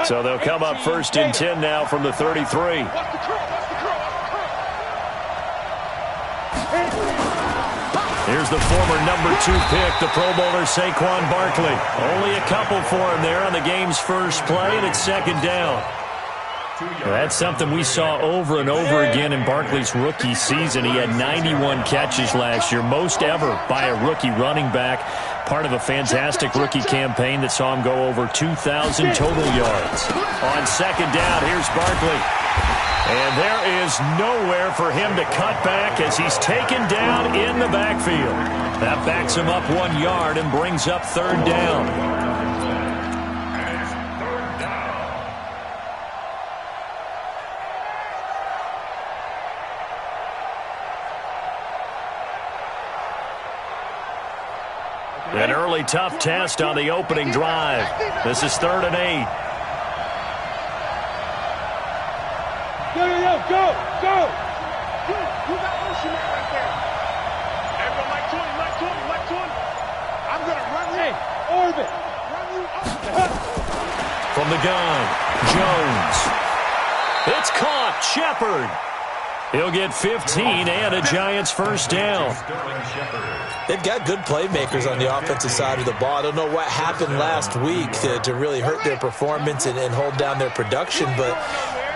So they'll come up first and 10 now from the 33. Here's the former number 2 pick, the Pro Bowler Saquon Barkley. Only a couple for him there on the game's first play, and it's second down. That's something we saw over and over again in Barkley's rookie season. He had 91 catches last year, most ever by a rookie running back. Part of a fantastic rookie campaign that saw him go over 2,000 total yards. On second down, here's Barkley. And there is nowhere for him to cut back as he's taken down in the backfield. That backs him up 1 yard and brings up third down. An early tough test on the opening drive. This is 3rd and 8. Go! You got Ocean Man right there. Everyone, like 20. I'm going to run you. Orbit. Run you up. From the gun, Jones. It's caught. Shepard. He'll get 15 and a Giants first down. They've got good playmakers on the offensive side of the ball. I don't know what happened last week to really hurt their performance and hold down their production, but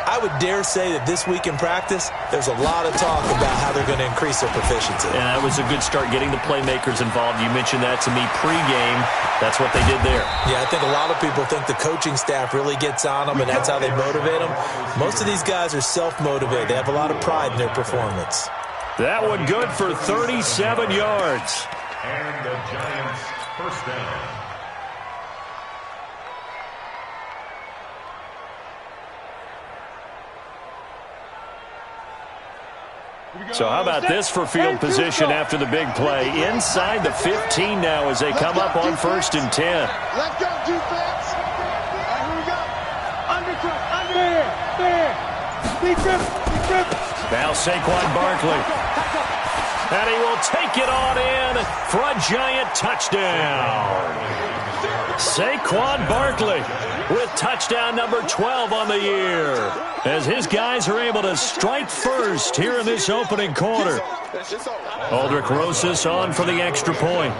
I would dare say that this week in practice, there's a lot of talk about how they're going to increase their proficiency. And that was a good start, getting the playmakers involved. You mentioned that to me pregame. That's what they did there. Yeah, I think a lot of people think the coaching staff really gets on them, and that's how they motivate them. Most of these guys are self-motivated. They have a lot of pride in their performance. That one good for 37 yards. And the Giants first down. So how about this for field position after the big play? Inside the 15 now as they come up on 1st and 10. Let's go, defense. All right, here we go. Under. There. Big grip. Now Saquon Barkley. And he will take it on in for a Giant touchdown. Saquon Barkley with touchdown number 12 on the year, as his guys are able to strike first here in this opening quarter. Aldrich Rosas on for the extra point.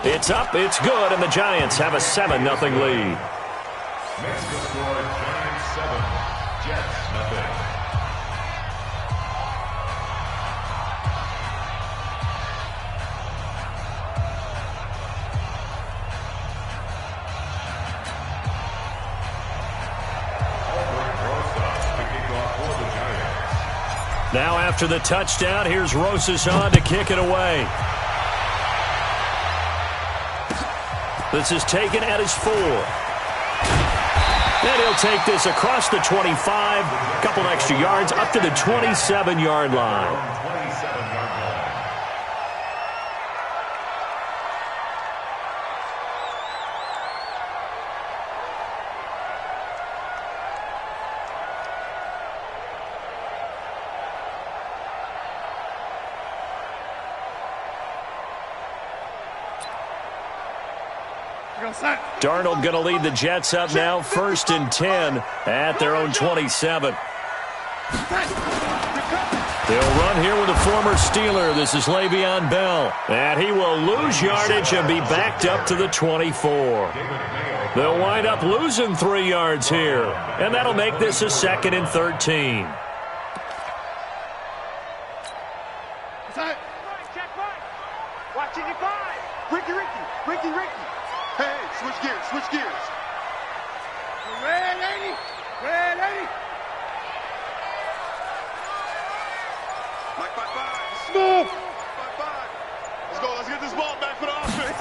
It's up, it's good, and the Giants have a 7-0 lead. Next to score, Giants 7, Jets nothing. Now after the touchdown, here's Rosas on to kick it away. This is taken at his 4. And he'll take this across the 25, a couple extra yards, up to the 27-yard line. Darnold going to lead the Jets up now, 1st and 10 at their own 27. They'll run here with a former Steeler. This is Le'Veon Bell. And he will lose yardage and be backed up to the 24. They'll wind up losing 3 yards here. And that'll make this a 2nd and 13. Watching your 5. Ricky. Hey, switch gears. Red 80. Mike 5-5. Smooth. 5-5. Let's go. Let's get this ball back for the offense.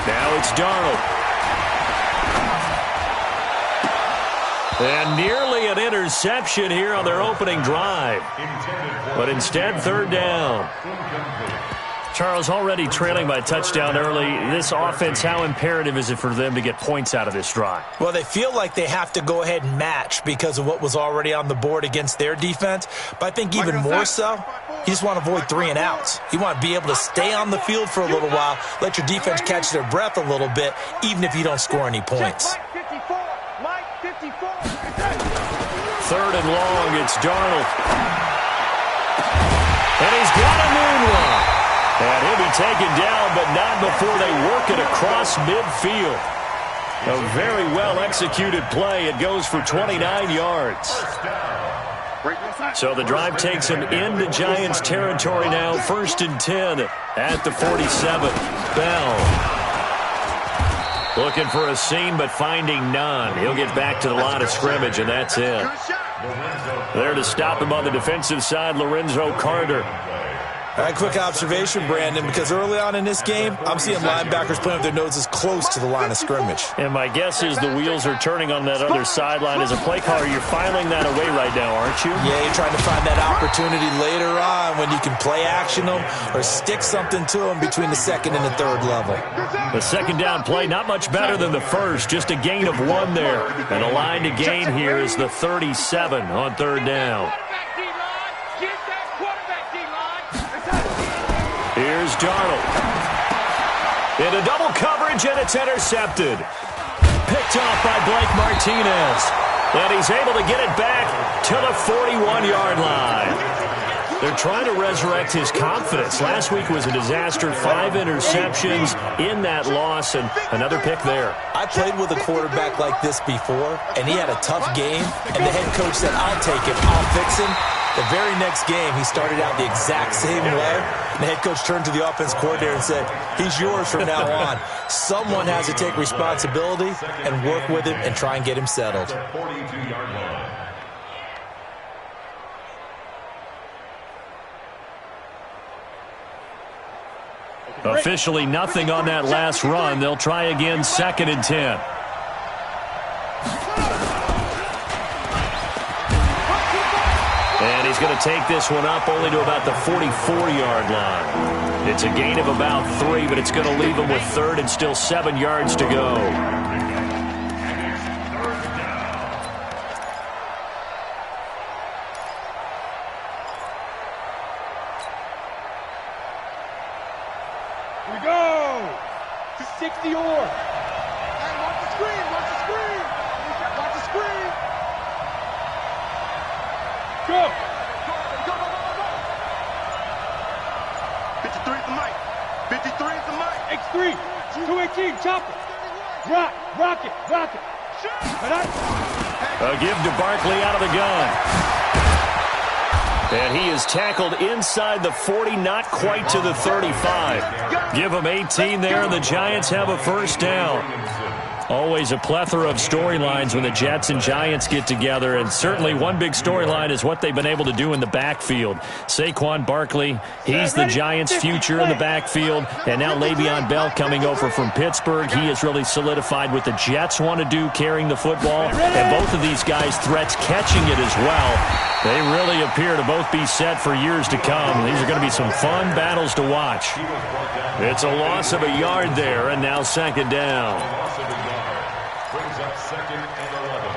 Now it's Darnold. And nearly an interception here on their opening drive. But instead, 3rd down. Charles, already trailing by a touchdown early. This offense, how imperative is it for them to get points out of this drive? Well, they feel like they have to go ahead and match because of what was already on the board against their defense. But I think even more so, you just want to avoid 3 and outs. You want to be able to stay on the field for a little while, let your defense catch their breath a little bit, even if you don't score any points. 3rd and long, it's Darnold. And he's got a moonwalk. And he'll be taken down, but not before they work it across midfield. A very well-executed play. It goes for 29 yards. So the drive takes him into Giants territory now. 1st and 10 at the 47. Bell looking for a seam, but finding none. He'll get back to the line of scrimmage, and that's it. There to stop him on the defensive side, Lorenzo Carter. All right, quick observation, Brandon, because early on in this game, I'm seeing linebackers playing with their noses close to the line of scrimmage. And my guess is the wheels are turning on that other sideline. As a play caller, you're filing that away right now, aren't you? Yeah, you're trying to find that opportunity later on when you can play action them or stick something to them between the 2nd and the 3rd level. The 2nd down play, not much better than the 1st, just a gain of 1 there. And the line to gain here is the 37 on 3rd down. Here's Darnold. Into double coverage, and it's intercepted. Picked off by Blake Martinez. And he's able to get it back to the 41-yard line. They're trying to resurrect his confidence. Last week was a disaster. 5 interceptions in that loss, and another pick there. I played with a quarterback like this before, and he had a tough game, and the head coach said, I'll take him, I'll fix him. The very next game, he started out the exact same way. And the head coach turned to the offense coordinator and said, he's yours from now on. Someone has to take responsibility and work with him and try and get him settled. Officially nothing on that last run. They'll try again, 2nd and 10. And he's going to take this one up only to about the 44-yard line. It's a gain of about 3, but it's going to leave him with 3rd and still 7 yards to go. Here we go. To 60 or. Hey, watch the screen. Watch the screen. Watch the screen. Go. Go, go, go, go. 53 is the mic. 53 is the mic. X3. 218. Chop it. Rock it. Rock it. A give to Barkley out of the gun. And he is tackled inside the 40, not quite to the 35. Give him 18 there, and the Giants have a 1st down. Always a plethora of storylines when the Jets and Giants get together, and certainly one big storyline is what they've been able to do in the backfield. Saquon Barkley, he's the Giants' future in the backfield, and now Le'Veon Bell coming over from Pittsburgh. He has really solidified what the Jets want to do, carrying the football, and both of these guys threats catching it as well. They really appear to both be set for years to come. These are going to be some fun battles to watch. It's a loss of a yard there, and now 2nd down. Brings up 2nd and 11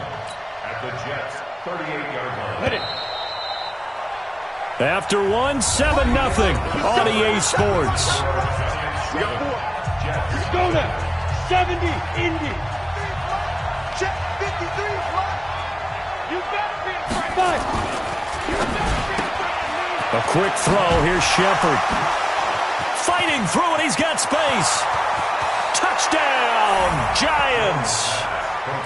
at the Jets' 38-yard line. Hit it. After 1, 7-0 on EA Sports. We got 4. Let's go now. 70, Indy. Check 53. You better be in front. 5. A quick throw. Here's Shepard. Fighting through it. He's got space. Touchdown, Giants.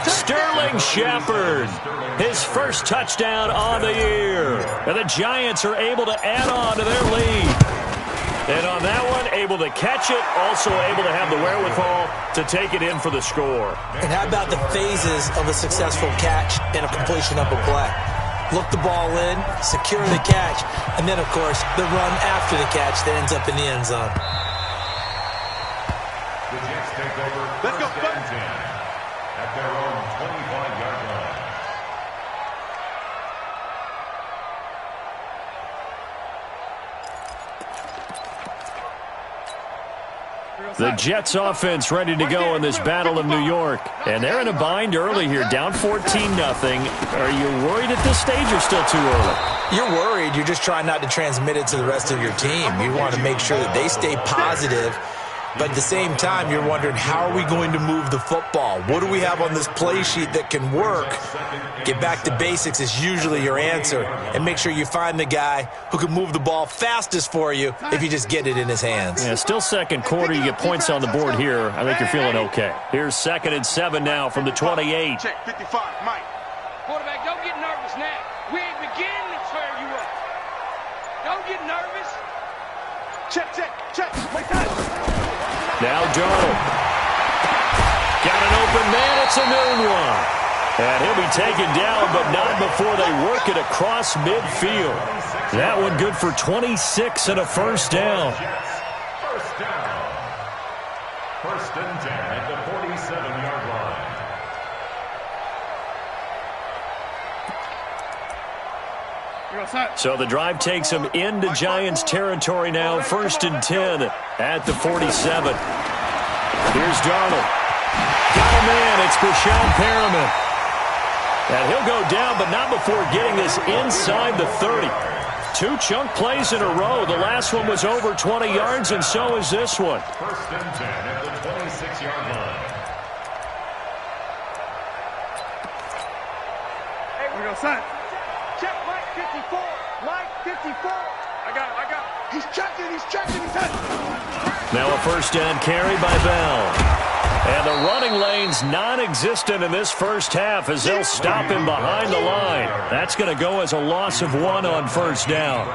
Sterling Shepard, his 1st touchdown on the year. And the Giants are able to add on to their lead. And on that one, able to catch it, also able to have the wherewithal to take it in for the score. And how about the phases of a successful catch and a completion of a play? Look the ball in, secure the catch, and then, of course, the run after the catch that ends up in the end zone. The Jets take over. Let's go. 10 at their own 25-yard line. The Jets offense ready to go in this battle of New York. And they're in a bind early here, down 14-0. Are you worried at this stage or still too early? You're worried. You're just trying not to transmit it to the rest of your team. You want to make sure that they stay positive. But at the same time, you're wondering, how are we going to move the football? What do we have on this play sheet that can work? Get back to basics is usually your answer. And make sure you find the guy who can move the ball fastest for you if you just get it in his hands. Yeah, still second quarter. You get points on the board here. I think you're feeling okay. Here's 2nd and 7 now from the 28. Check 55, Mike. Quarterback, don't get nervous now. We ain't beginning to tear you up. Don't get nervous. Check. Wait time. Now Darnold. Got an open man. It's a noon one. And he'll be taken down, but not before they work it across midfield. That one good for 26 and a first down. First down. 1st and 10 at the 47-yard line. So the drive takes them into Giants territory now. 1st and 10 at the 47. Here's Darnold. Got a man. It's Brashad Perriman. And he'll go down, but not before getting this inside the 30. 2 chunk plays in a row. The last one was over 20 yards, and so is this one. 1st and 10 at the 26-yard line. Hey, we go, son. Check Mike 54. Mike 54. I got him. He's checking. He's touching. Now a first down carry by Bell. And the running lane's non-existent in this first half as they'll stop him behind the line. That's going to go as a loss of 1 on first down.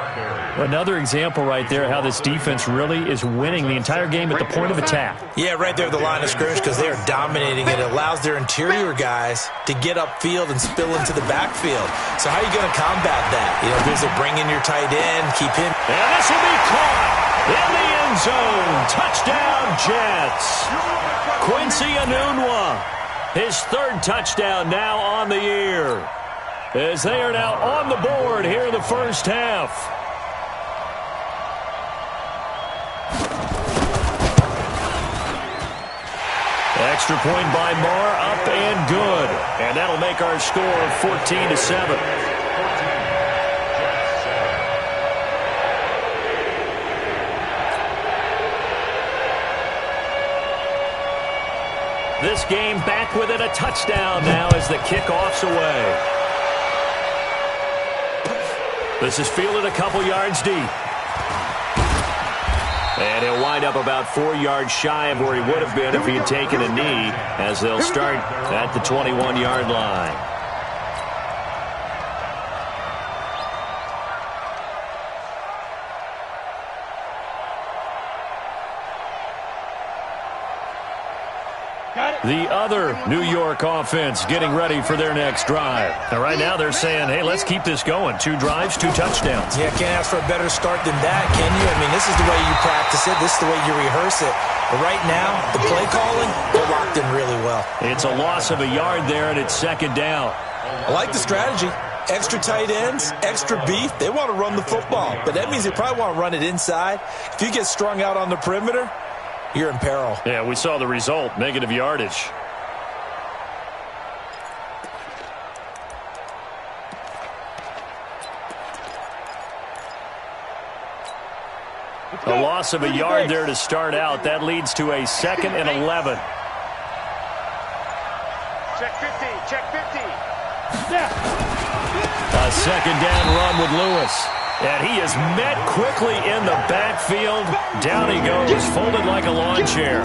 Another example right there how this defense really is winning the entire game at the point of attack. Yeah, right there at the line of scrimmage because they are dominating it. It allows their interior guys to get upfield and spill into the backfield. So how are you going to combat that? You know, visit bring in your tight end, keep him. And this will be caught in the end zone. Touchdown, Jets. Quincy Enunwa, his 3rd touchdown now on the year, as they are now on the board here in the first half. Extra point by Marr, up and good. And that'll make our score 14-7. This game back within a touchdown now as the kickoff's away. This is fielded a couple yards deep. And he'll wind up about 4 yards shy of where he would have been if he had taken a knee, as they'll start at the 21-yard line. The other New York offense getting ready for their next drive. Now, right now they're saying, hey, let's keep this going. 2 drives, 2 touchdowns. Yeah, can't ask for a better start than that, can you? I mean, this is the way you practice it. This is the way you rehearse it. But right now, the play calling, they're locked in really well. It's a loss of a yard there, and it's 2nd down. I like the strategy. Extra tight ends, extra beef. They want to run the football, but that means they probably want to run it inside. If you get strung out on the perimeter, you're in peril. Yeah, we saw the result, negative yardage. A loss of a yard there to start out. That leads to a 2nd and 11. Check 50. Check 50. A 2nd down run with Lewis. And he is met quickly in the backfield. Down he goes, folded like a lawn chair.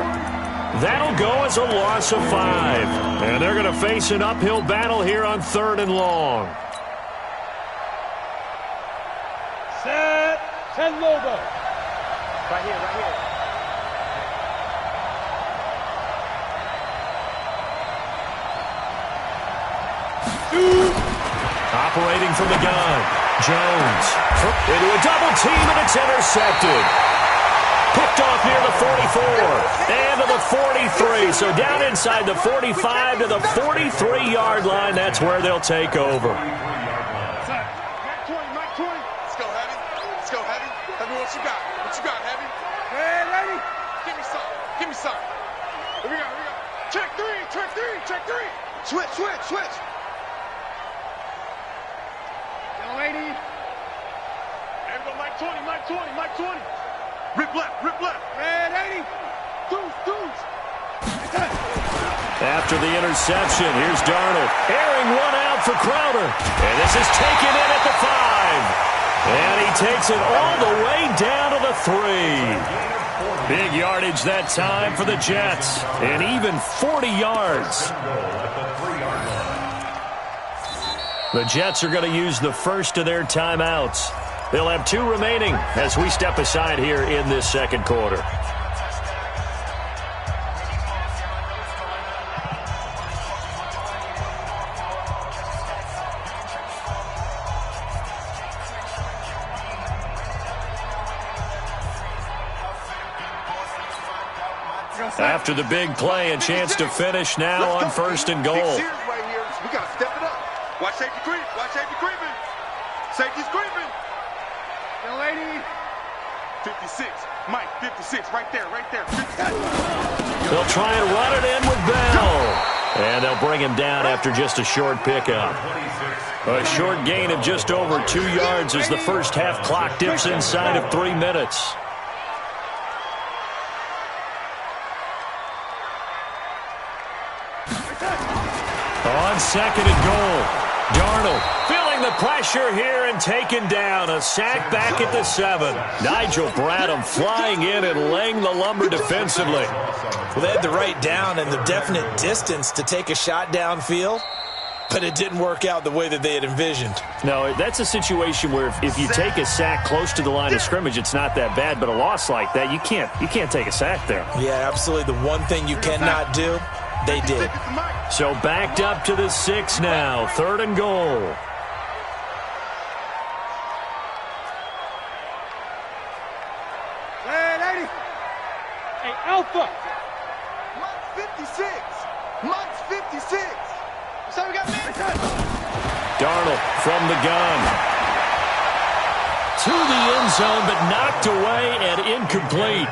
That'll go as a loss of 5. And they're going to face an uphill battle here on 3rd and long. Set. 10 Lobo. Right here. Operating from the gun. Jones into a double team, and it's intercepted. Picked off near the 44 and to the 43. So down inside the 45 to the 43-yard line. That's where they'll take over. Mike 20. Let's go, Heavy. Tell me what you got. What you got, Heavy? Ready? Give me side. Here we go. Check three. Switch. Young lady. There we go, Mike 20. Rip left. Red 80. Deuce. After the interception, here's Darnold. Airing one out for Crowder. And this is taken in at the 5. And he takes it all the way down to the 3. Big yardage that time for the Jets. And even 40 yards. The Jets are going to use the first of their timeouts. They'll have 2 remaining as we step aside here in this second quarter. After the big play, a chance to finish now on 1st and goal. We got to step it up. Watch safety creeping. Safety's creeping. Young lady. 56. Mike, 56. Right there. 56. They'll try and run it in with Bell. And they'll bring him down after just a short pickup. A short gain of just over 2 yards as the first half clock dips inside of 3 minutes. On 2nd and goal, Darnold feeling the pressure here and taken down. A sack back at the 7. Nigel Bradham flying in and laying the lumber defensively. Well, they had the right down and the definite distance to take a shot downfield, but it didn't work out the way that they had envisioned. No, that's a situation where if you take a sack close to the line of scrimmage, it's not that bad, but a loss like that, you can't take a sack there. Yeah, absolutely. The one thing you cannot do, they did. So backed up to the 6 now. 3rd and goal. Hey, Alpha. Mike's 56. So we got Darnold from the gun. To the end zone, but knocked away and incomplete.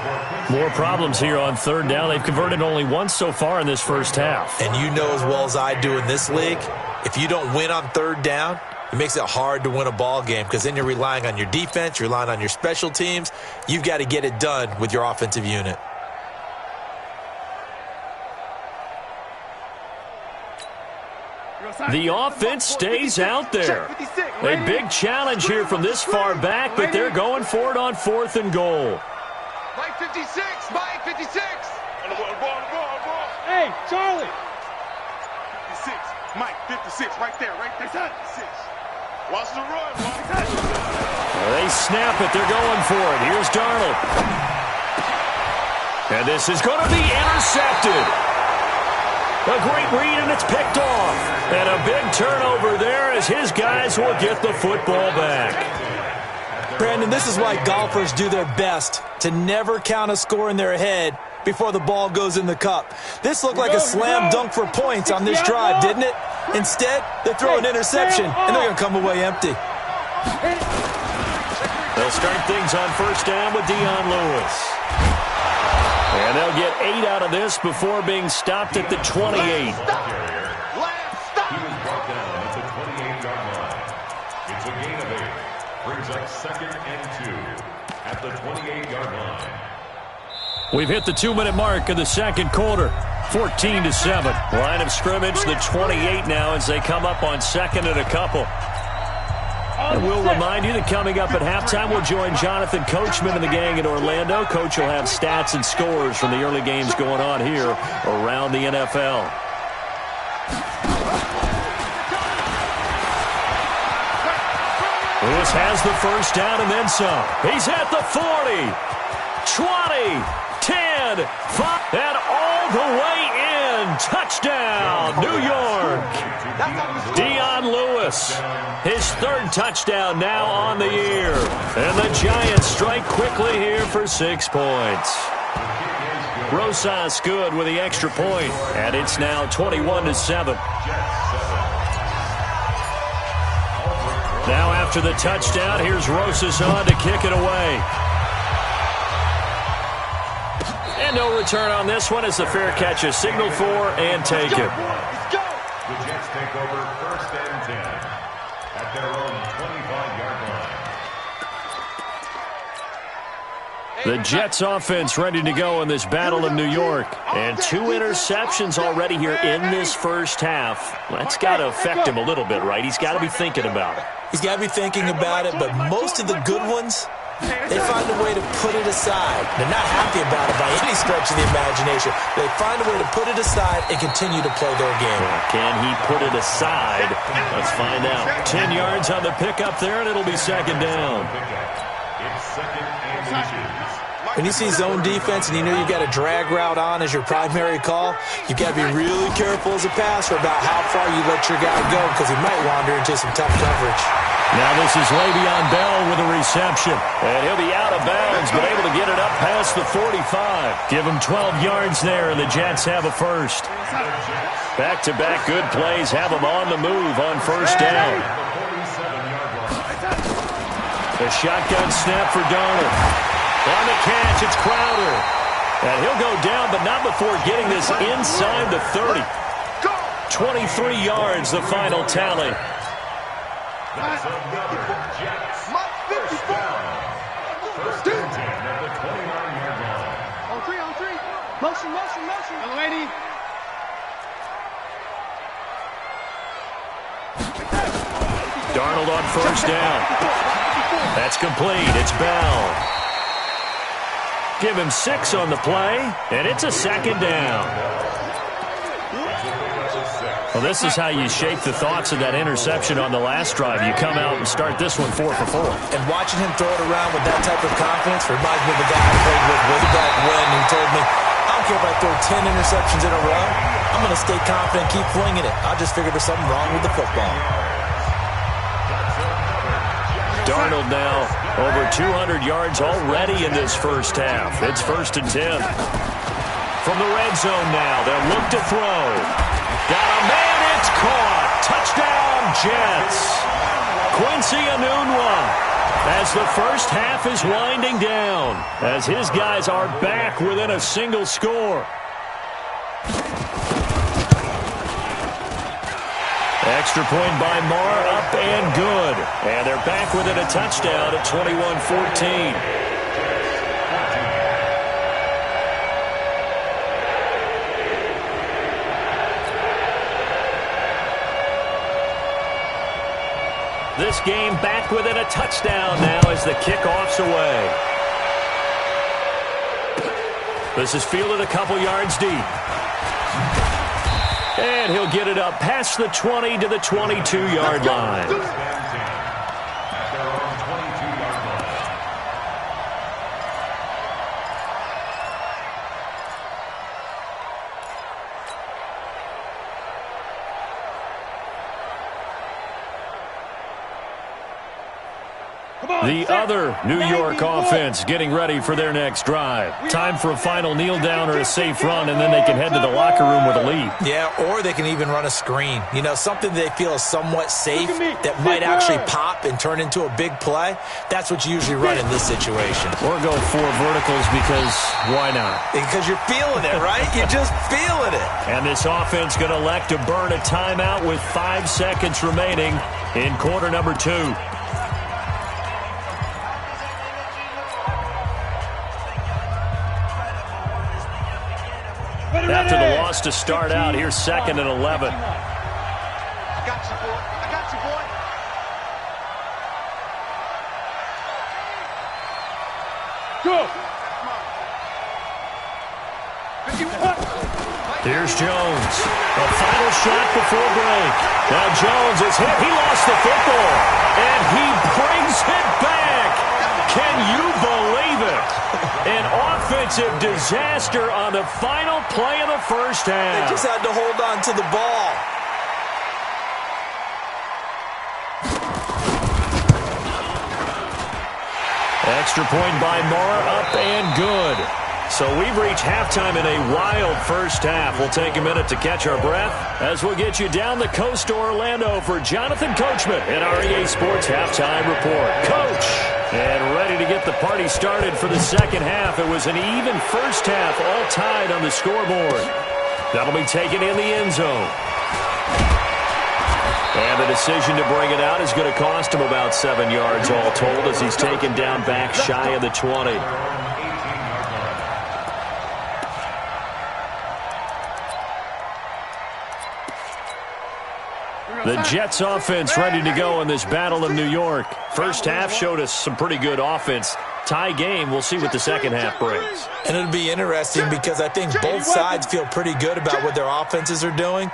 More problems here on 3rd down. They've converted only once so far in this first half. And you know as well as I do in this league, if you don't win on 3rd down, it makes it hard to win a ball game because then you're relying on your defense, you're relying on your special teams. You've got to get it done with your offensive unit. The offense stays out there. A big challenge here from this far back, but they're going for it on 4th and goal. Mike 56. Hey, Charlie. 56. Mike 56. Right there. 56. Watch the run. They snap it. They're going for it. Here's Darnold. And this is going to be intercepted. A great read, and it's picked off. And a big turnover there as his guys will get the football back. Brandon, this is why golfers do their best to never count a score in their head before the ball goes in the cup. This looked like a slam dunk for points on this drive, didn't it? Instead, they throw an interception, and they're going to come away empty. They'll start things on 1st down with Dion Lewis. And they'll get 8 out of this before being stopped at the 28. He was brought down at the 28-yard line. It's a gain of 8. Brings up 2nd and 2 at the 28-yard line. We've hit the 2-minute mark of the second quarter. 14-7. Line of scrimmage, the 28 now as they come up on 2nd and a couple. And we'll remind you that coming up at halftime, we'll join Jonathan Coachman and the gang in Orlando. Coach will have stats and scores from the early games going on here around the NFL. Lewis has the first down and then some. He's at the 40, 20, 10, 5, and all the way in. Touchdown, New York. Dion Lewis, his 3rd touchdown now on the year. And the Giants strike quickly here for 6 points. Rosas good with the extra point, and it's now 21-7. Now after the touchdown, here's Rosas on to kick it away. And no return on this one as the fair catch is signaled for and taken. Let's go. The Jets take over 1st and 10 at their own 25-yard line. The Jets offense ready to go in this battle in New York. And 2 interceptions already here in this first half. That's got to affect him a little bit, right? He's got to be thinking about it. He's got to be thinking about it, but most of the good ones, they find a way to put it aside. They're not happy about it by any stretch of the imagination. They find a way to put it aside and continue to play their game. Can he put it aside? Let's find out. 10 yards on the pickup there, and it'll be 2nd down. It's 2nd and 2. When you see zone defense and you know you've got a drag route on as your primary call, you've got to be really careful as a passer about how far you let your guy go because he might wander into some tough coverage. Now this is Le'Veon Bell with a reception. And he'll be out of bounds, but able to get it up past the 45. Give him 12 yards there, and the Jets have a first. Back-to-back good plays have them on the move on 1st down. The shotgun snap for Darnold. On the catch, it's Crowder. And he'll go down, but not before getting this inside the 30. 23 yards, the final tally. That's another Jets. First down. 1st and 10 at the 29-yard line. On 3. Motion. Hello, lady. Darnold on 1st down. That's complete. It's Bell. Give him 6 on the play, and it's a 2nd down. Well, this is how you shape the thoughts of that interception on the last drive. You come out and start this one 4 for 4. And watching him throw it around with that type of confidence reminds me of the guy I played with way back when who told me, I don't care if I throw 10 interceptions in a row. I'm going to stay confident, keep flinging it. I just figured there's something wrong with the football. Darnold now over 200 yards already in this first half. It's 1st and 10. From the red zone now, they'll look to throw. Got a man, it's caught. Touchdown, Jets. Quincy Enunwa as the first half is winding down, as his guys are back within a single score. Extra point by Marr, up and good. And they're back within a touchdown at 21-14. This game back within a touchdown now as the kickoff's away. This is fielded a couple yards deep. And he'll get it up past the 20 to the 22-yard line. The other New York offense getting ready for their next drive. Time for a final kneel down or a safe run, and then they can head to the locker room with a lead. Yeah, or they can even run a screen. You know, something they feel is somewhat safe that might actually pop and turn into a big play. That's what you usually run in this situation. Or go 4 verticals because why not? Because you're feeling it, right? You're just feeling it. And this offense going to elect to burn a timeout with 5 seconds remaining in quarter number 2. After the loss to start out, here's 2nd and 11. I got you, boy. I got you, boy. Go. Here's Jones. A final shot before break. Now Jones is hit. He lost the football. And he brings it back. Can you believe it? An offensive disaster on the final play of the first half. They just had to hold on to the ball. Extra point by Marr, up and good. So we've reached halftime in a wild first half. We'll take a minute to catch our breath as we'll get you down the coast to Orlando for Jonathan Coachman in our EA Sports Halftime Report. Coach. And ready to get the party started for the second half. It was an even first half, all tied on the scoreboard. That'll be taken in the end zone. And the decision to bring it out is going to cost him about 7 yards all told as he's taken down back shy of the 20. The Jets offense ready to go in this battle in New York. First half showed us some pretty good offense. Tie game. We'll see what the second half brings. And it'll be interesting because I think both sides feel pretty good about what their offenses are doing.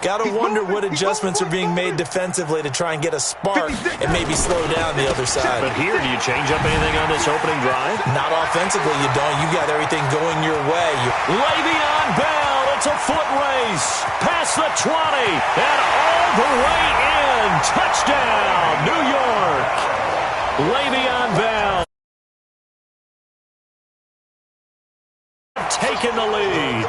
Got to wonder what adjustments are being made defensively to try and get a spark and maybe slow down the other side. But here, do you change up anything on this opening drive? Not offensively, you don't. You got everything going your way. Le'Veon Bell, it's a foot race. Past the 20 and all the way in. Touchdown, New York. Le'Veon Bell taking the lead.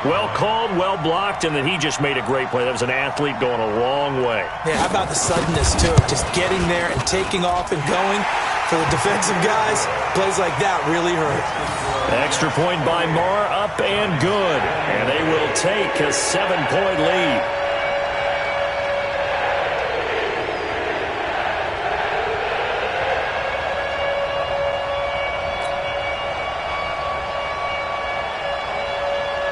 Well called, well blocked, and then he just made a great play. That was an athlete going a long way. Yeah, how about the suddenness to it? Just getting there and taking off and going. For the defensive guys, plays like that really hurt. Extra point by Marr, up and good. And they will take a 7-point lead.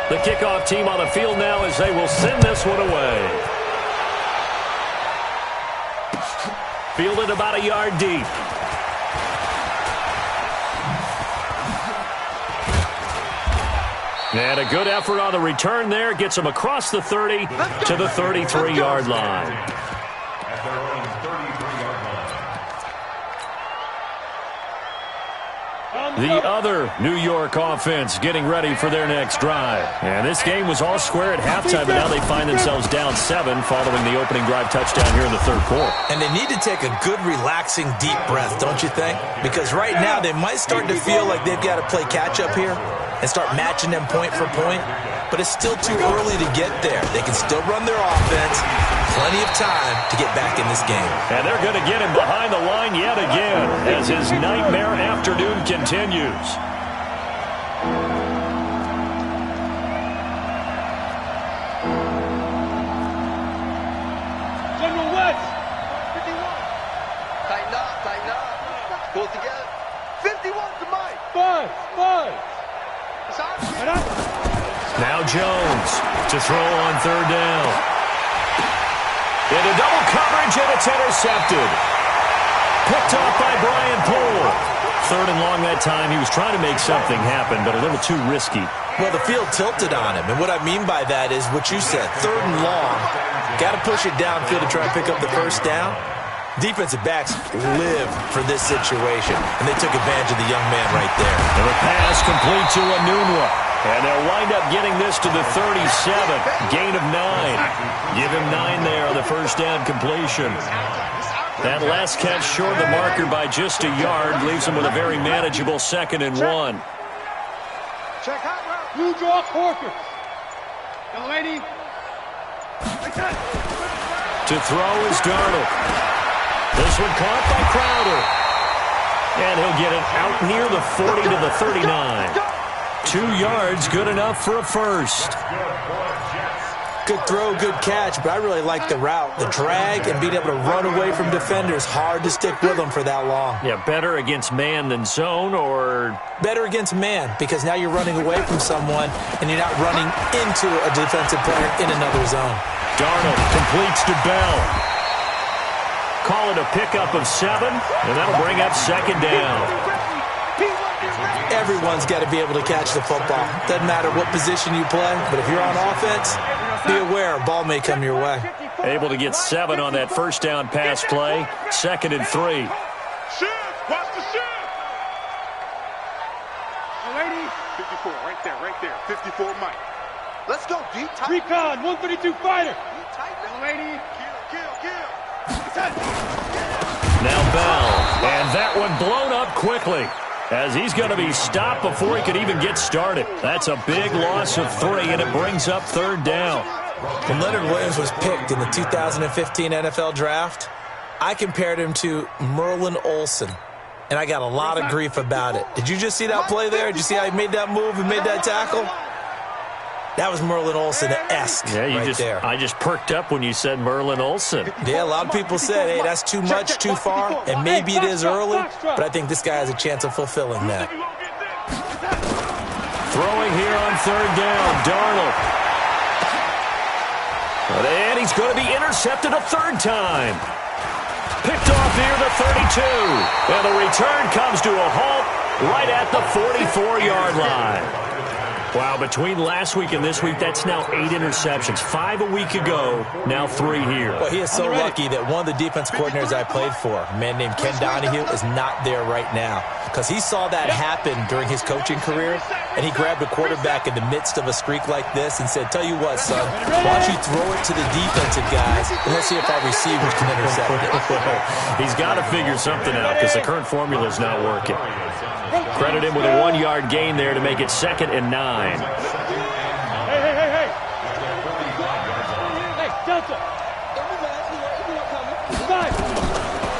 The kickoff team on the field now as they will send this one away. Fielded about a yard deep. And a good effort on the return there. Gets them across the 30 to the 33-yard line. At their own 33-yard line. The other New York offense getting ready for their next drive. And this game was all square at halftime, but now they find themselves down 7 following the opening drive touchdown here in the third quarter. And they need to take a good, relaxing, deep breath, don't you think? Because right now they might start to feel like they've got to play catch-up here and start matching them point for point. But it's still too early to get there. They can still run their offense. Plenty of time to get back in this game. And they're going to get him behind the line yet again as his nightmare afternoon continues. General West. 51. Tighten up. Pull it together. 51 to Mike. Five. Now Jones to throw on third down. Into double coverage, and it's intercepted. Picked off by Brian Poole. Third and long that time. He was trying to make something happen, but a little too risky. Well, the field tilted on him, and what I mean by that is what you said, third and long. Got to push it downfield to try and pick up the first down. Defensive backs live for this situation, and they took advantage of the young man right there. And the pass complete to Anunwa. And they'll wind up getting this to the 37. Gain of 9. Give him 9 there on the first down completion. That last catch short of the marker by just a yard leaves him with a very manageable 2nd and 1. Check out route. Blue draw quarter. Young lady. To throw is Darnold. This one caught by Crowder. And he'll get it out near the 40 to the 39. 2 yards, good enough for a first. Good throw, good catch, but I really like the route. The drag and being able to run away from defenders, hard to stick with them for that long. Yeah, better against man than zone, or? Better against man, because now you're running away from someone and you're not running into a defensive player in another zone. Darnold completes to Bell. Call it a pickup of 7, and that'll bring up 2nd down. Everyone's got to be able to catch the football. Doesn't matter what position you play, but if you're on offense, be aware a ball may come your way. Able to get 7 on that first down pass play. 2nd and 3. Shift. Watch the shift. Lady. 54, right there. 54, Mike. Let's go deep. Tight. Recon, 132 fighter. Deep, tight. Lady. Kill. Now Bell. And that one blown up quickly, as he's going to be stopped before he could even get started. That's a big loss of 3, and it brings up 3rd down. When Leonard Williams was picked in the 2015 NFL Draft, I compared him to Merlin Olsen, and I got a lot of grief about it. Did you just see that play there? Did you see how he made that move and made that tackle? That was Merlin Olsen-esque there. I just perked up when you said Merlin Olsen. Yeah, a lot of people said, hey, that's too much, too far, and maybe it is early, but I think this guy has a chance of fulfilling that. Throwing here on third down, Darnold. And he's going to be intercepted a third time. Picked off near the 32. And the return comes to a halt right at the 44-yard line. Wow, between last week and this week, that's now 8 interceptions. 5 a week ago, now 3 here. Well, he is so lucky that one of the defense coordinators I played for, a man named Ken Donahue, is not there right now. Because he saw that happen during his coaching career, and he grabbed a quarterback in the midst of a streak like this and said, tell you what, son, why don't you throw it to the defensive guys, and let's see if our receivers can intercept it. He's got to figure something out because the current formula is not working. Credit him with a 1-yard gain there to make it 2nd and 9. Hey, Delta.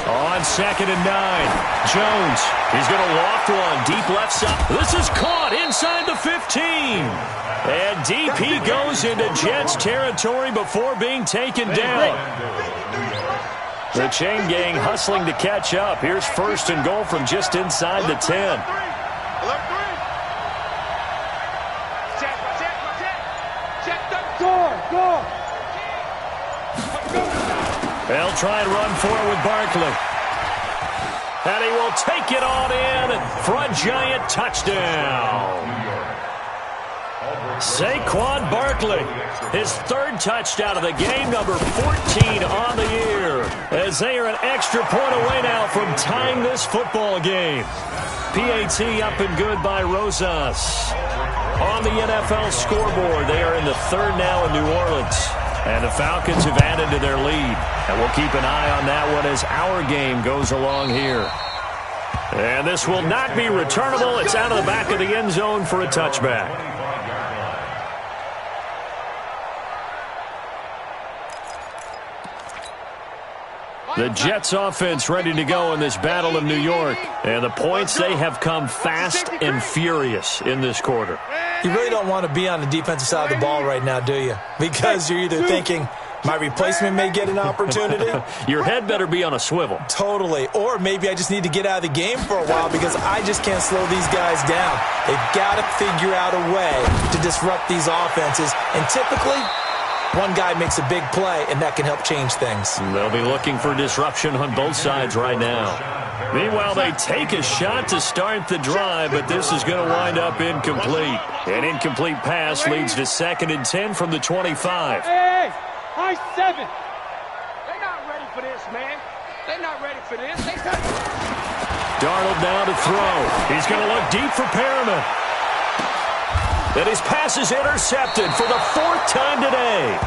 On 2nd and 9, Jones. He's going to loft one deep left side. This is caught inside the 15. And DP goes into Jets territory before being taken down. The chain gang hustling to catch up. Here's 1st and goal from just inside the 10. They'll try and run forward with Barkley. And he will take it on in for a giant touchdown. Saquon Barkley, his 3rd touchdown of the game, number 14 on the year, as they are an extra point away now from tying this football game. PAT up and good by Rosas. On the NFL scoreboard, they are in the 3rd now in New Orleans. And the Falcons have added to their lead. And we'll keep an eye on that one as our game goes along here. And this will not be returnable. It's out of the back of the end zone for a touchback. The Jets offense ready to go in this battle of New York. And the points, they have come fast and furious in this quarter. You really don't want to be on the defensive side of the ball right now, do you? Because you're either thinking, my replacement may get an opportunity. Your head better be on a swivel. Totally. Or maybe I just need to get out of the game for a while because I just can't slow these guys down. They've got to figure out a way to disrupt these offenses. And typically, one guy makes a big play, and that can help change things. They'll be looking for disruption on both sides right now. Meanwhile, they take a shot to start the drive, but this is going to wind up incomplete. An incomplete pass leads to 2nd and 10 from the 25. Hey, high 7. They're not ready for this, man. They're not ready for this. Darnold now to throw. He's going to look deep for Perriman. And his pass is intercepted for the 4th time today.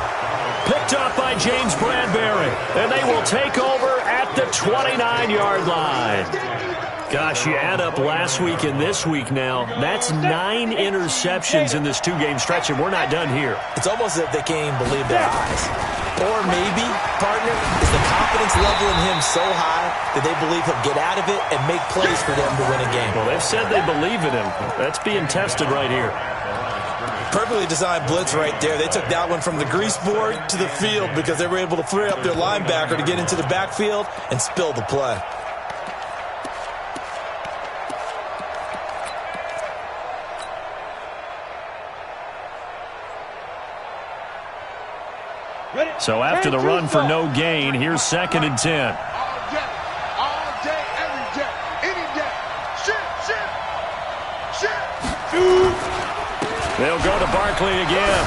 Picked up by James Bradbury. And they will take over at the 29-yard line. Gosh, you add up last week and this week now. That's 9 interceptions in this 2-game stretch, and we're not done here. It's almost as if they can't even believe their eyes. Or maybe, partner, is the confidence level in him so high that they believe he'll get out of it and make plays for them to win a game. Well, they've said they believe in him. That's being tested right here. Perfectly designed blitz right there. They took that one from the grease board to the field because they were able to free up their linebacker to get into the backfield and spill the play. So after the run for no gain, here's 2nd and 10. All day, every day, any day. Shit. They'll go to Barkley again.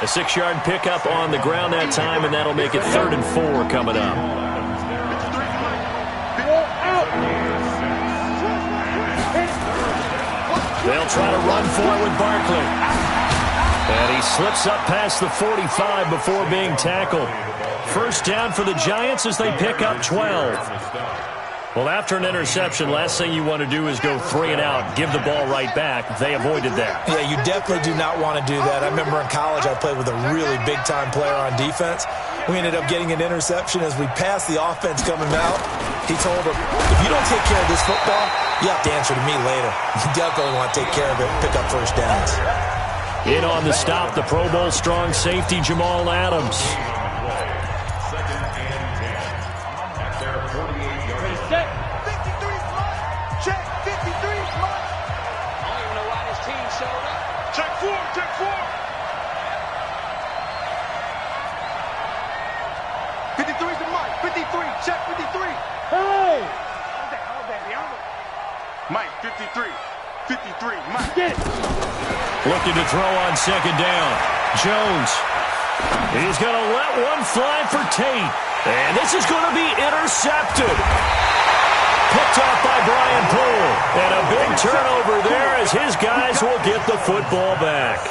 A 6-yard pickup on the ground that time, and that'll make it 3rd and 4 coming up. They'll try to run forward with Barkley. And he slips up past the 45 before being tackled. 1st down for the Giants as they pick up 12. Well, after an interception, last thing you want to do is go 3 and out, give the ball right back. They avoided that. Yeah, you definitely do not want to do that. I remember in college I played with a really big-time player on defense. We ended up getting an interception as we passed the offense coming out. He told him, if you don't take care of this football, you have to answer to me later. You definitely want to take care of it, pick up first downs. In on the stop, the Pro Bowl strong safety, Jamal Adams. Mike, 53, Mike. Looking to throw on second down. Jones. He's going to let one fly for Tate. And this is going to be intercepted. Picked off by Brian Poole. And a big turnover there as his guys will get the football back.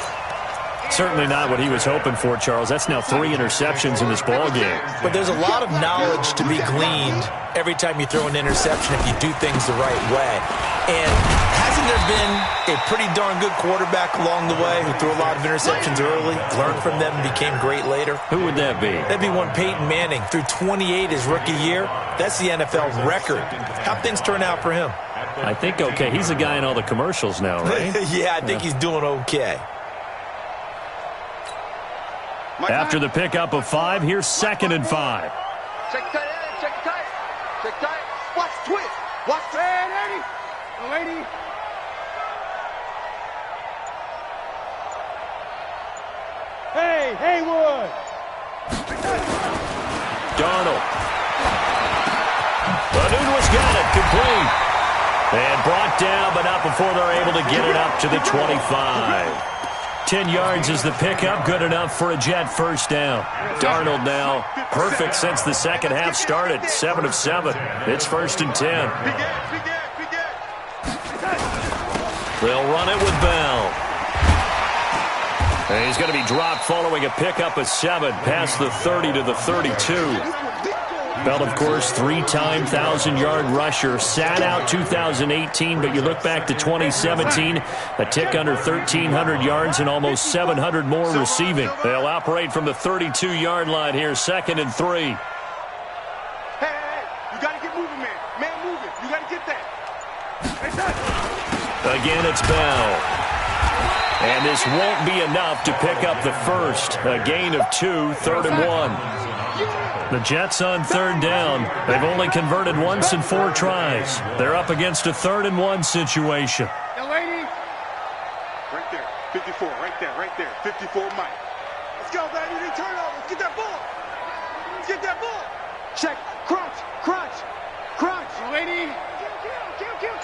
Certainly not what he was hoping for, Charles. That's now 3 interceptions in this ball game. But there's a lot of knowledge to be gleaned every time you throw an interception if you do things the right way. And hasn't there been a pretty darn good quarterback along the way who threw a lot of interceptions early, learned from them, and became great later? Who would that be? That'd be one Peyton Manning. Threw 28 his rookie year. That's the NFL record. How'd things turn out for him? I think okay. He's a guy in all the commercials now, right? Yeah, I think he's doing okay. After the pickup of 5, here's 2nd and 5. Check tight, check tight, check tight. Watch twist, watch twist. Lady. Hey, Haywood. Darnold. Nunez got it, complete. And brought down, but not before they're able to get it up to the 25. 10 yards is the pickup, good enough for a Jet first down. Darnold now, perfect since the second half started, 7 of 7. It's 1st and 10. They'll run it with Bell. And he's going to be dropped following a pickup of 7, past the 30 to the 32. Bell, of course, 3-time 1,000-yard rusher. Sat out 2018, but you look back to 2017, a tick under 1,300 yards and almost 700 more receiving. They'll operate from the 32-yard line here, 2nd and 3. Hey, you got to get moving, man. Man moving. You got to get that. Again, it's Bell. And this won't be enough to pick up the first. A gain of 2, 3rd and 1. The Jets on 3rd down. They've only converted once in 4 tries. They're up against a 3rd and 1 situation. Young lady. Right there. 54. Right there. 54, Mike. Let's go, baby. They turn over. Let's get that ball. Let's get that ball. Check. Crunch. Young lady. Kill.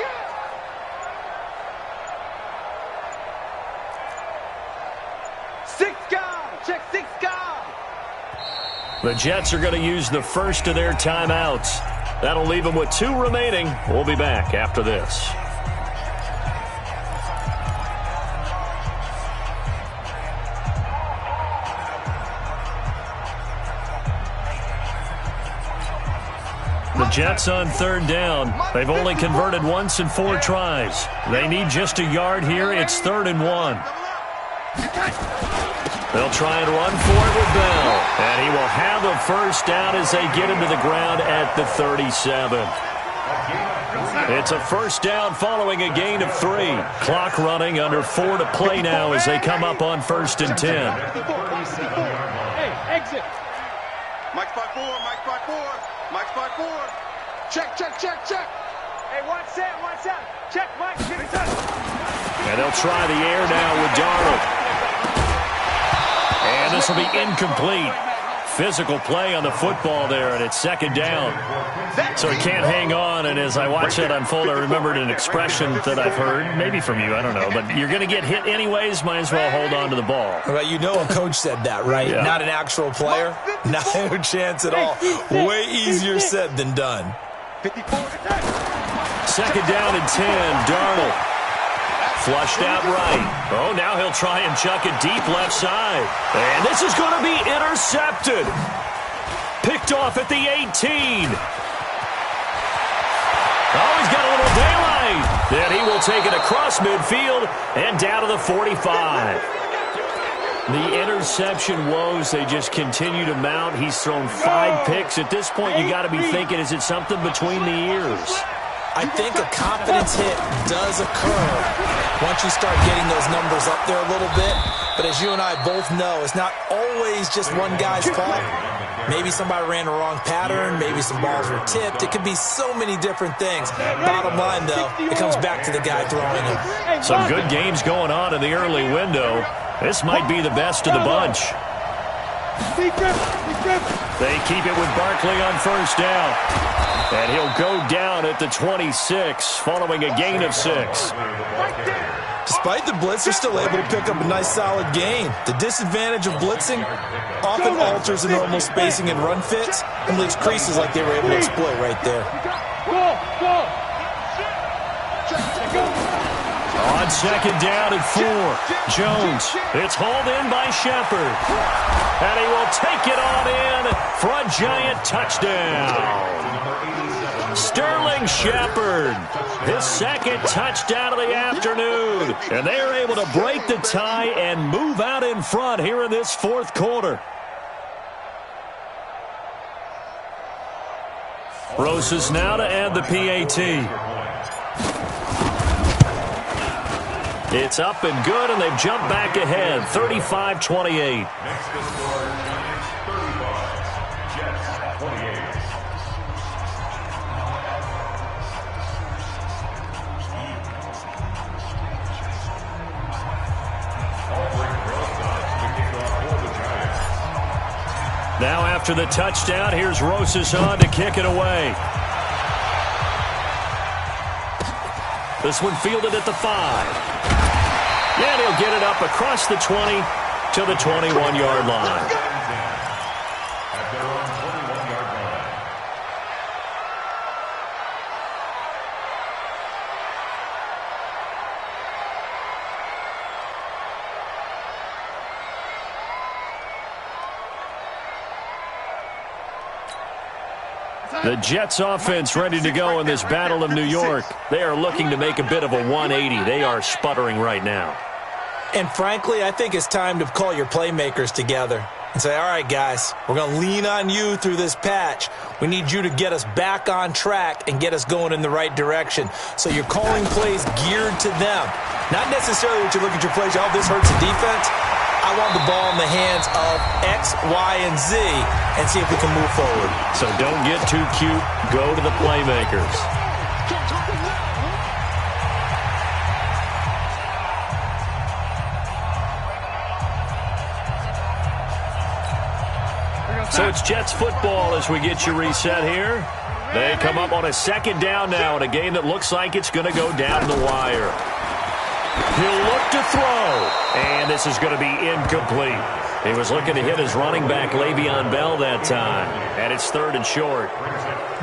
Six guy. Check 6 guy. The Jets are going to use the first of their timeouts. That'll leave them with 2 remaining. We'll be back after this. The Jets on 3rd down. They've only converted once in 4 tries. They need just a yard here. It's 3rd and 1. They'll try and run for it with Bell. And he will have a first down as they get him to the ground at the 37. It's a first down following a gain of 3. Clock running, under 4 to play now as they come up on 1st and 10. Hey, exit. Mike's by 4. Check. Hey, watch that. Check, Mike. And they'll try the air now with Darnold. And this will be incomplete. Physical play on the football there, and it's 2nd down. So he can't hang on, and as I watch that unfold, I remembered an expression that I've heard, maybe from you, I don't know, but you're going to get hit anyways, might as well hold on to the ball. Well, you know a coach said that, right? Yeah. Not an actual player? No chance at all. Way easier said than done. 2nd down and 10, Darnold. Flushed out right. Oh, now he'll try and chuck it deep left side. And this is going to be intercepted. Picked off at the 18. Oh, he's got a little daylight. Then he will take it across midfield and down to the 45. The interception woes, they just continue to mount. He's thrown 5 picks. At this point, you got to be thinking, is it something between the ears? I think a confidence hit does occur once you start getting those numbers up there a little bit. But as you and I both know, it's not always just one guy's fault. Maybe somebody ran a wrong pattern. Maybe some balls were tipped. It could be so many different things. Bottom line, though, it comes back to the guy throwing them. Some good games going on in the early window. This might be the best of the bunch. They keep it with Barkley on first down. And he'll go down at the 26 following a gain of 6. Despite the blitz, they're still able to pick up a nice solid gain. The disadvantage of blitzing often alters the normal spacing and run fits and leaves creases like they were able to exploit right there. On second down and 4, Jones. It's hauled in by Shepard. And he will take it on in for a giant touchdown. Sterling Shepard, his second touchdown of the afternoon. And they are able to break the tie and move out in front here in this fourth quarter. Rosas now to add the PAT. It's up and good, and they've jumped back ahead, 35-28. Next to score, Giants 35, Jets 28. Now after the touchdown, here's Rosas on to kick it away. This one fielded at the 5. And he'll get it up across the 20 to the 21-yard line. At their own 21-yard line. The Jets offense ready to go in this Battle of New York. They are looking to make a bit of a 180. They are sputtering right now. And frankly, I think it's time to call your playmakers together and say, all right, guys, we're going to lean on you through this patch. We need you to get us back on track and get us going in the right direction. So you're calling plays geared to them. Not necessarily that you look at your plays, oh, this hurts the defense. I want the ball in the hands of X, Y, and Z and see if we can move forward. So don't get too cute. Go to the playmakers. So it's Jets football as we get you reset here. They come up on a second down now in a game that looks like it's going to go down the wire. He'll look to throw, and this is going to be incomplete. He was looking to hit his running back, Le'Veon Bell, that time, and it's 3rd and short.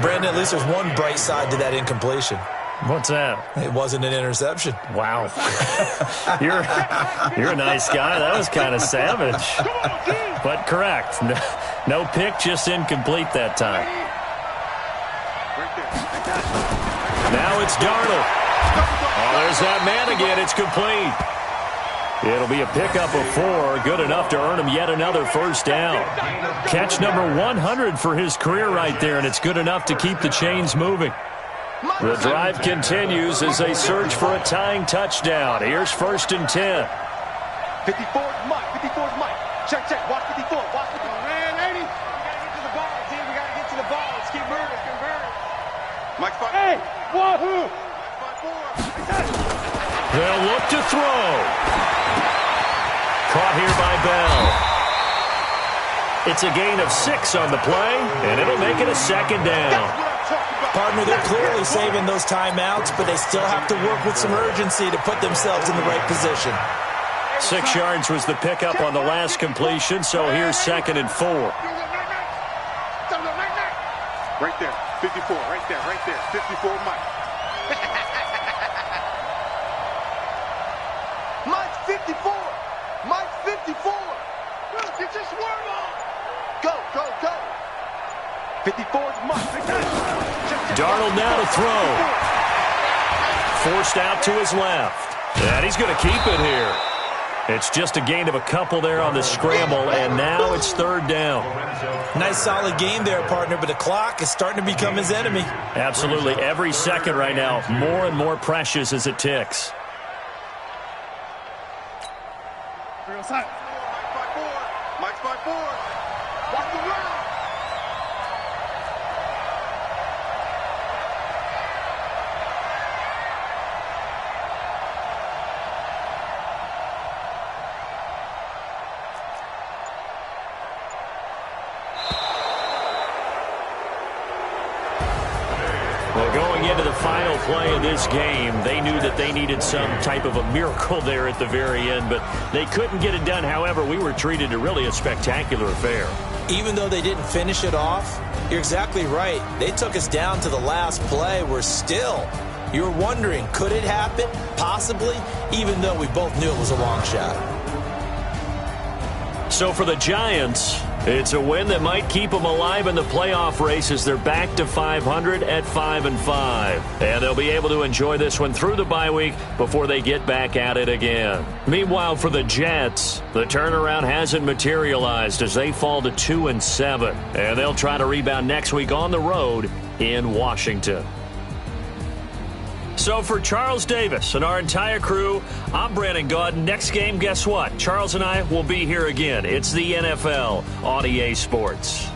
Brandon, at least there's one bright side to that incompletion. What's that? It wasn't an interception. Wow. You're a nice guy. That was kind of savage. But correct. No pick, just incomplete that time. Now it's Darnold. Oh, there's that man again. It's complete. It'll be a pickup of 4. Good enough to earn him yet another first down. Catch number 100 for his career right there, and it's good enough to keep the chains moving. The drive continues as they search for a tying touchdown. Here's 1st and 10. 54's Mike. 54's Mike. Check. Watch 54. Watch 54. Man, 80. We got to get to the ball, team. We got to get to the ball. Let's keep moving. Mike's 5. Hey, wahoo. They'll look to throw. Caught here by Bell. It's a gain of 6 on the play, and it'll make it a 2nd down. Partner, they're clearly saving those timeouts, but they still have to work with some urgency to put themselves in the right position. 6 yards was the pickup on the last completion, so here's 2nd and 4. Right there, 54, right there, 54 Mike. Mike's 54! Mike's 54! Get your swerve on! Go! 54's Mike. Darnold now to throw. Forced out to his left. And he's going to keep it here. It's just a gain of a couple there on the scramble, and now it's third down. Nice solid game there, partner, but the clock is starting to become his enemy. Absolutely. Every second right now, more and more precious as it ticks. Mike's by four. Mike's by four. Watch the run. Well, going into the final play of this game, they knew that they needed some type of a miracle there at the very end, but they couldn't get it done. However, we were treated to really a spectacular affair. Even though they didn't finish it off, you're exactly right. They took us down to the last play. We're still, you're wondering, could it happen? Possibly, even though we both knew it was a long shot. So for the Giants, it's a win that might keep them alive in the playoff race as they're back to 500 at 5-5. And they'll be able to enjoy this one through the bye week before they get back at it again. Meanwhile, for the Jets, the turnaround hasn't materialized as they fall to 2-7. And they'll try to rebound next week on the road in Washington. So for Charles Davis and our entire crew, I'm Brandon Gaudin. Next game, guess what? Charles and I will be here again. It's the NFL on EA Sports.